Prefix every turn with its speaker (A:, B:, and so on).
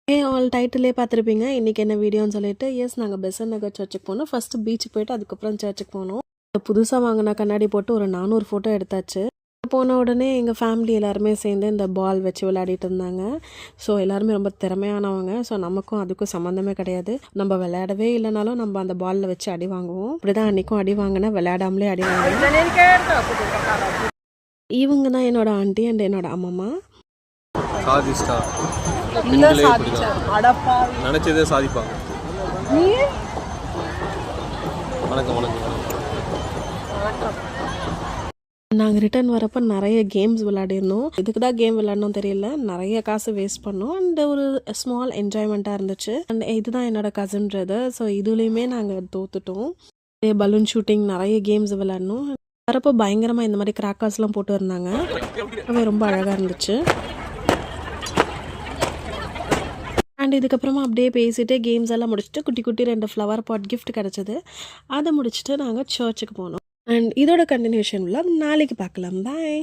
A: All டைட்டிலே பார்த்துருப்பீங்க. இன்றைக்கி என்ன வீடியோன்னு சொல்லிட்டு, எஸ் நாங்கள் பெசன்ட் நகர் சர்ச்சுக்கு போனோம். ஃபஸ்ட்டு பீச்சுக்கு போயிட்டு அதுக்கப்புறம் சர்ச்சுக்கு போனோம். புதுசாக வாங்கின கண்ணாடி போட்டு ஒரு 400 ஃபோட்டோ எடுத்தாச்சு. போன உடனே எங்கள் ஃபேமிலி எல்லாருமே சேர்ந்து இந்த பால் வச்சு விளையாடிட்டு இருந்தாங்க. ஸோ எல்லாருமே ரொம்ப திறமையானவங்க. ஸோ நமக்கும் அதுக்கும் சம்மந்தமே கிடையாது. நம்ம விளையாடவே இல்லைனாலும் நம்ம அந்த பாலில் வச்சு அடி வாங்குவோம். இப்படி தான் அன்றைக்கும் அடி வாங்கினேன், விளையாடாமலே அடி வாங்கினேன். இவங்க தான் என்னோட ஆண்டி அண்ட் என்னோட அம்மம்மா.
B: நினைச்சதே சாதிப்பாங்க. வணக்கம் வணக்கம்.
A: நாங்கள் ரிட்டர்ன் வரப்போ நிறைய கேம்ஸ் விளையாடிருந்தோம். இதுக்கு தான் கேம் விளையாடணும் தெரியல, நிறைய காசு வேஸ்ட் பண்ணோம். அண்ட் ஒரு ஸ்மால் என்ஜாய்மெண்ட்டாக இருந்துச்சு. அண்ட் இதுதான் என்னோட கசின் பிரதர். ஸோ இதுலேயுமே நாங்கள் தோத்துட்டோம். பலூன் ஷூட்டிங் நிறைய கேம்ஸ் விளையாடணும். வரப்போ பயங்கரமாக இந்த மாதிரி கிராக்கர்ஸ்லாம் போட்டு இருந்தாங்க. அது ரொம்ப அழகாக இருந்துச்சு. அண்ட் இதுக்கப்புறமா அப்படியே பேசிகிட்டே கேம்ஸ் எல்லாம் முடிச்சுட்டு குட்டி குட்டி 2 ஃப்ளவர் பாட் கிஃப்ட் கிடச்சிது. அதை முடிச்சுட்டு நாங்கள் சர்ச்சுக்கு போனோம். அண்ட் இதோட கண்டினியூஷன் நாளைக்கு பார்க்கலாம். பாய்.